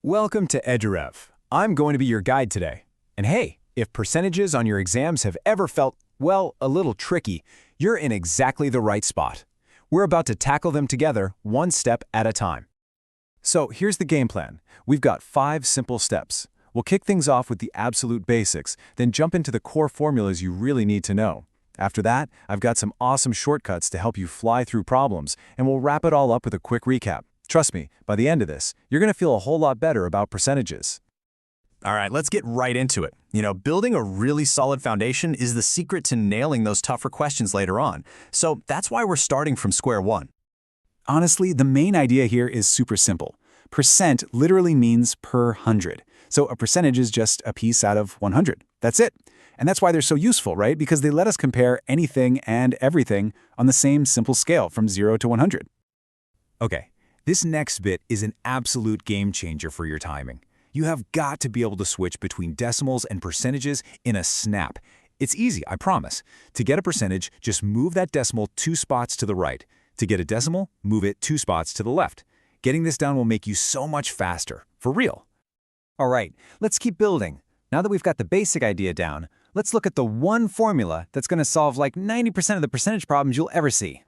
Welcome to EduRev. I'm going to be your guide today. And hey, if percentages on your exams have ever felt, well, a little tricky, you're in exactly the right spot. We're about to tackle them together, one step at a time. So here's the game plan. We've got 5 simple steps. We'll kick things off with the absolute basics, then jump into the core formulas you really need to know. After that, I've got some awesome shortcuts to help you fly through problems, and we'll wrap it all up with a quick recap. Trust me, by the end of this, you're going to feel a whole lot better about percentages. All right, let's get right into it. Building a really solid foundation is the secret to nailing those tougher questions later on. So that's why we're starting from square one. Honestly, the main idea here is super simple. Percent literally means per 100. So a percentage is just a piece out of 100. That's it. And that's why they're so useful, right? Because they let us compare anything and everything on the same simple scale from 0 to 100. Okay, this next bit is an absolute game changer for your timing. You have got to be able to switch between decimals and percentages in a snap. It's easy, I promise. To get a percentage, just move that decimal 2 spots to the right. To get a decimal, move it 2 spots to the left. Getting this down will make you so much faster, for real. All right, let's keep building. Now that we've got the basic idea down, let's look at the one formula that's going to solve like 90% of the percentage problems you'll ever see.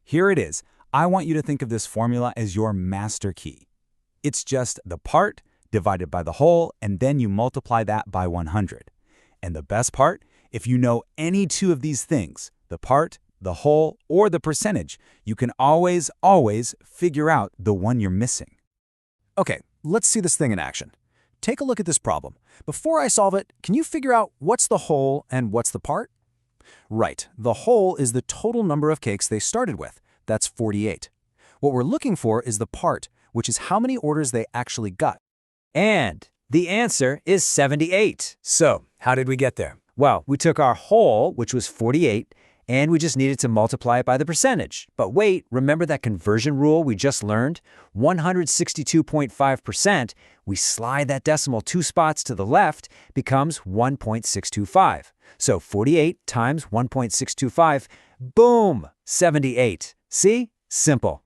Here it is. I want you to think of this formula as your master key. It's just the part divided by the whole, and then you multiply that by 100. And the best part, if you know any 2 of these things, the part, the whole, or the percentage, you can always figure out the one you're missing. Okay, let's see this thing in action. Take a look at this problem. Before I solve it, can you figure out what's the whole and what's the part? Right, the whole is the total number of cakes they started with. That's 48. What we're looking for is the part, which is how many orders they actually got. And the answer is 78. So, how did we get there? Well, we took our whole, which was 48, and we just needed to multiply it by the percentage. But wait, remember that conversion rule we just learned? 162.5%, we slide that decimal 2 spots to the left, becomes 1.625. So 48 times 1.625, boom, 78. See? Simple.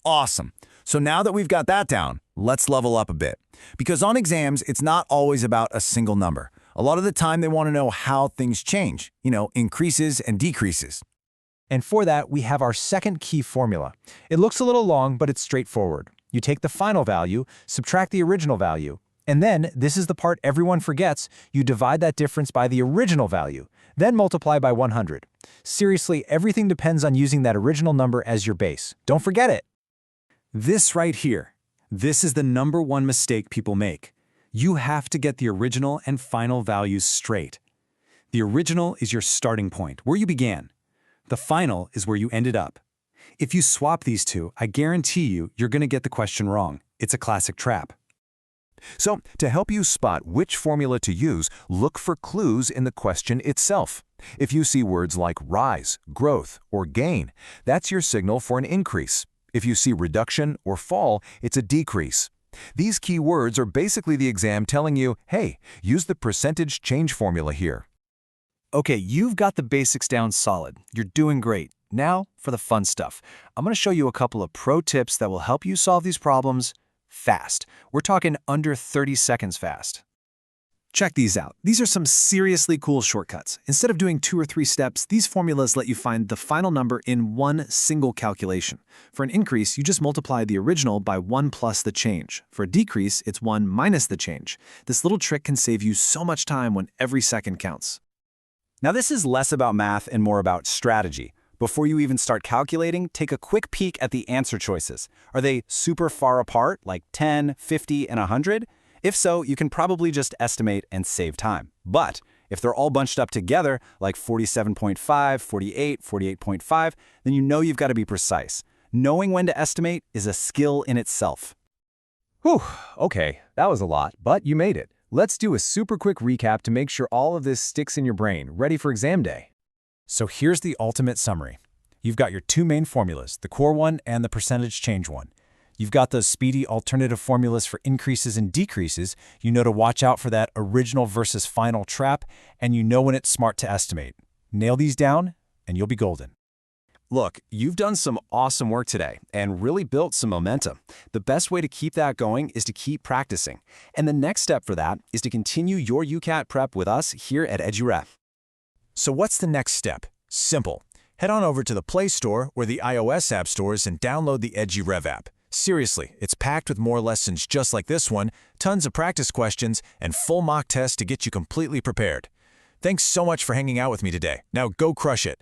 Awesome. So now that we've got that down, let's level up a bit. Because on exams, it's not always about a single number. A lot of the time, they want to know how things change, increases and decreases. And for that, we have our second key formula. It looks a little long, but it's straightforward. You take the final value, subtract the original value, and then, this is the part everyone forgets, you divide that difference by the original value, then multiply by 100. Seriously, everything depends on using that original number as your base. Don't forget it. This right here, this is the #1 mistake people make. You have to get the original and final values straight. The original is your starting point, where you began. The final is where you ended up. If you swap these two, I guarantee you're going to get the question wrong. It's a classic trap. So, to help you spot which formula to use, look for clues in the question itself. If you see words like rise, growth, or gain, that's your signal for an increase. If you see reduction or fall, it's a decrease. These key words are basically the exam telling you, hey, use the percentage change formula here. Okay, you've got the basics down solid. You're doing great. Now for the fun stuff. I'm going to show you a couple of pro tips that will help you solve these problems fast. We're talking under 30 seconds fast. Check these out. These are some seriously cool shortcuts. Instead of doing 2 or 3 steps, these formulas let you find the final number in one single calculation. For an increase, you just multiply the original by 1 plus the change. For a decrease, it's 1 minus the change. This little trick can save you so much time when every second counts. Now this is less about math and more about strategy. Before you even start calculating, take a quick peek at the answer choices. Are they super far apart, like 10, 50, and 100? If so, you can probably just estimate and save time. But if they're all bunched up together, like 47.5, 48, 48.5, then you know you've got to be precise. Knowing when to estimate is a skill in itself. Whew, okay, that was a lot, but you made it. Let's do a super quick recap to make sure all of this sticks in your brain, ready for exam day. So here's the ultimate summary. You've got your 2 main formulas, the core one and the percentage change one. You've got those speedy alternative formulas for increases and decreases. You know to watch out for that original versus final trap, and you know when it's smart to estimate. Nail these down, and you'll be golden. Look, you've done some awesome work today and really built some momentum. The best way to keep that going is to keep practicing. And the next step for that is to continue your UCAT prep with us here at EduRev. So what's the next step? Simple. Head on over to the Play Store or the iOS app stores and download the EduRev app. Seriously, it's packed with more lessons just like this one, tons of practice questions, and full mock tests to get you completely prepared. Thanks so much for hanging out with me today. Now go crush it.